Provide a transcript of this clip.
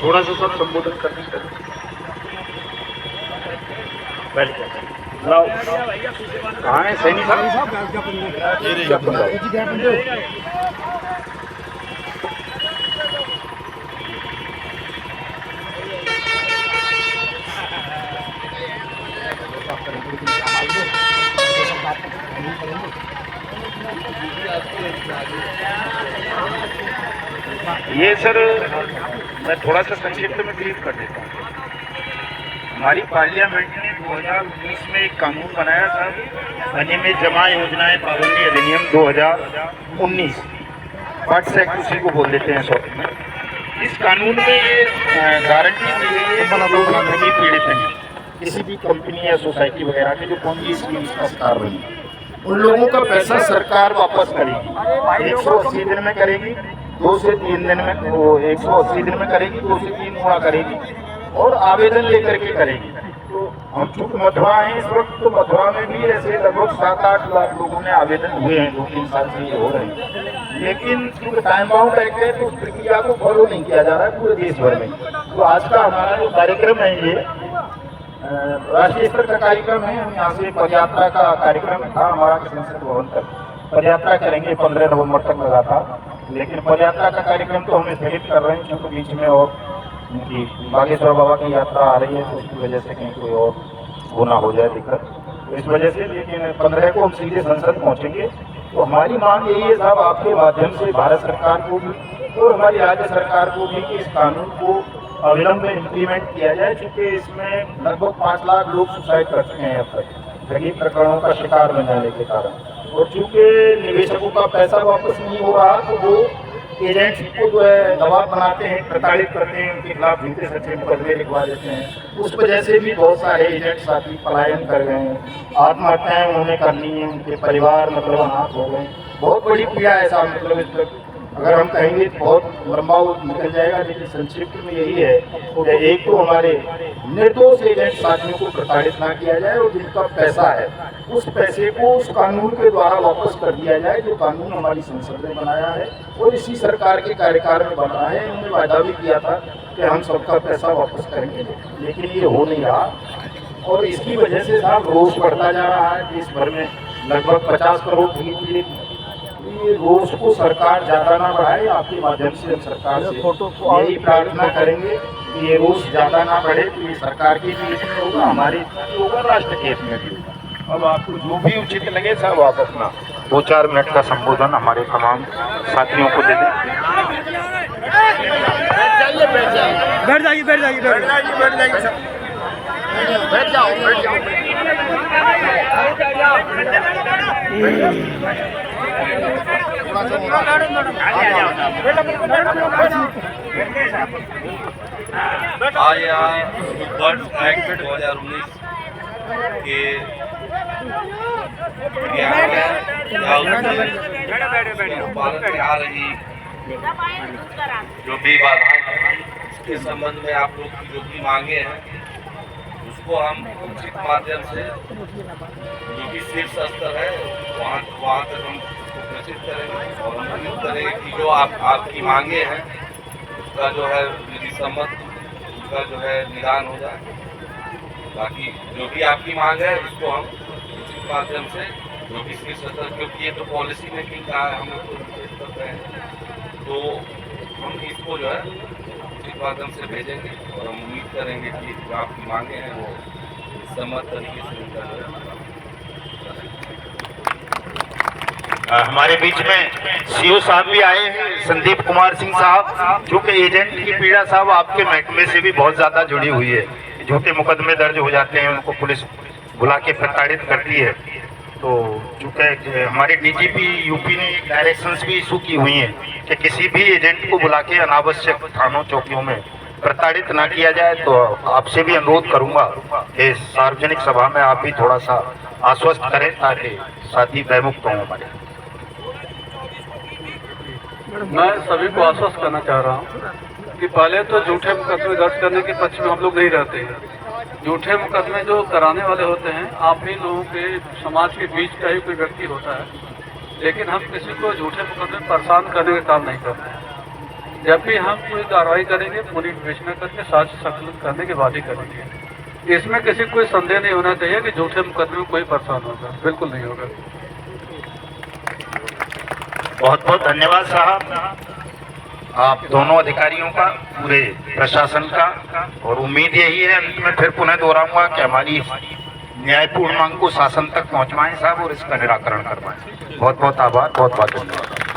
थोड़ा सा सब संबोधन करने का कहाँ है सैनी साहब? ये सर मैं थोड़ा सा संक्षिप्त में ब्रीफ कर देता हूँ। हमारी पार्लियामेंट ने 2019 में एक कानून बनाया था, अनियमित जमा योजनाएं पाबंदी अधिनियम 2019, पार्ट्स एक्ट उसी को बोल देते हैं शॉर्ट में। इस कानून में ये गारंटी दी गई है जो भी भूमि पीड़ित हैं, किसी भी कंपनी या सोसाइटी वगैरह के जो पोंजी स्कीम का शिकार बनी, उन लोगों का पैसा सरकार वापस करेगी। 180 दिन में करेगी, 2 से 3 दिन में, वो 180 दिन में करेगी, 2 से 3 गुना करेगी और आवेदन लेकर के करेगी। तो हम चूँकि मथुरा हैं इस वक्त, तो मथुरा में भी ऐसे लगभग 7-8 लाख लोगों ने आवेदन हुए हैं, 2-3 साल से ये हो रहे हैं, लेकिन क्योंकि टाइम बाउंड एक्ट है तो उस प्रक्रिया को फॉलो नहीं किया जा रहा है पूरे देश भर में। तो आज का हमारा जो कार्यक्रम है ये राष्ट्रीय स्तर का कार्यक्रम है। हम यहाँ से पदयात्रा का कार्यक्रम था हमारा संसद भवन तक, पदयात्रा करेंगे 15 नवंबर तक लगातार, लेकिन पदयात्रा का कार्यक्रम तो हम स्थगित कर रहे हैं क्योंकि बीच में और उनकी बागेश्वर बाबा की यात्रा आ रही है, तो उसकी वजह से कहीं कोई और होना हो जाए दिक्कत, तो इस वजह से। लेकिन 15 को हम सीधे संसद पहुँचेंगे। तो हमारी मांग यही है साहब आपके माध्यम से भारत सरकार को भी और हमारी राज्य सरकार को भी कि इस कानून को अविलंब में इम्प्लीमेंट किया जाए, क्योंकि इसमें लगभग 5 लाख लोग सुसाइड कर चुके हैं अब तक ठगी प्रकरणों का शिकार बन जाने के कारण। और चूँकि निवेशकों का पैसा वापस नहीं हो रहा तो वो एजेंट्स को जो है दबाव बनाते हैं, प्रताड़ित करते हैं, उनके खिलाफ झूठे सच्चे मुकदमे लिखवा देते हैं। उस वजह से भी बहुत सारे एजेंट साथी पलायन कर गए हैं, आत्महत्याएं उन्होंने करनी है, उनके परिवार मतलब अनाथ हो गए। बहुत बड़ी पीड़ा है साहब, मतलब इस पर अगर हम कहेंगे तो बहुत लंबा निकल जाएगा, लेकिन संक्षिप्त में यही है कि एक तो हमारे निर्दोष एजेंट साथियों को प्रताड़ित ना किया जाए और जिनका पैसा है उस पैसे को उस कानून के द्वारा वापस कर दिया जाए जो कानून हमारी संसद ने बनाया है और इसी सरकार के कार्यकाल में बना है। उन्होंने वादा भी किया था कि हम सबका पैसा वापस करेंगे, लेकिन ये हो नहीं रहा और इसकी वजह से साहब रोष बढ़ता जा रहा है। देश भर में लगभग 50 करोड़ पीड़ित, ये रोष को सरकार ज़्यादा ना बढ़ाए। आपके माध्यम से हम सरकार से यही प्रार्थना करेंगे कि ये रोष ज़्यादा ना बढ़े, तो ये सरकार के भी हित में होगा, हमारे होगा, राष्ट्र के हित में भी होगा। अब आपको जो भी उचित लगे साहब आप अपना 2-4 मिनट का संबोधन हमारे तमाम साथियों को दे दें। बैठ जाइए आज यहाँ बर्ड्स एक्ट 2019 के पालन में आ रही जो भी बाधाएं हैं इसके संबंध में आप लोग की जो भी मांगे हैं उसको हम उचित माध्यम से जो भी शीर्ष स्तर है वहाँ तक हम प्रेषित करेंगे और हम उम्मीद करेंगे कि जो आपकी मांगे हैं उसका जो है विधि सम्मत उसका जो है निदान हो जाए। बाकी जो भी आपकी मांग है उसको हम उचित माध्यम से जो भी शीर्ष स्तर, क्योंकि ये तो पॉलिसी में भी कहा हम लोग कर रहे हैं, तो हम इसको जो है उचित माध्यम से भेजेंगे और हम उम्मीद करेंगे कि जो आपकी मांगे हैं वो सम्मत तरीके से उनका जो है। हमारे बीच में सीओ साहब भी आए हैं, संदीप कुमार सिंह साहब, जो कि एजेंट की पीड़ा साहब आपके महकमे से भी बहुत ज़्यादा जुड़ी हुई है। झूठे मुकदमे दर्ज हो जाते हैं, उनको पुलिस बुला के प्रताड़ित करती है। तो चूँकि हमारे डीजीपी यूपी ने डायरेक्शंस भी इशू की हुई हैं कि किसी भी एजेंट को बुला के अनावश्यक थानों चौकियों में प्रताड़ित ना किया जाए। तो आपसे भी अनुरोध करूंगा कि सार्वजनिक सभा में आप भी थोड़ा सा आश्वस्त करें ताकि साथी भयमुक्त हों हमारे। मैं सभी को आश्वस्त करना चाह रहा हूँ कि पहले तो झूठे मुकदमे दर्ज करने के पक्ष में हम लोग नहीं रहते हैं। झूठे मुकदमे जो कराने वाले होते हैं आप ही लोगों के समाज के बीच का ही कोई व्यक्ति होता है, लेकिन हम किसी को झूठे मुकदमे परेशान करने का काम नहीं करते हैं। जब भी हम कोई कार्रवाई करेंगे पूरी विवेचना करके साक्ष्य संकलित करने के बाद ही करेंगे। इसमें किसी को कोई संदेह नहीं होना चाहिए कि झूठे मुकदमे में कोई परेशान होगा, बिल्कुल नहीं होगा। बहुत बहुत धन्यवाद साहब, आप दोनों अधिकारियों का, पूरे प्रशासन का। और उम्मीद यही है, अंत में फिर पुनः दोहराऊंगा कि हमारी न्यायपूर्ण मांग को शासन तक पहुंचवाएं साहब और इसका निराकरण करवाएं। बहुत बहुत आभार, बहुत बहुत धन्यवाद।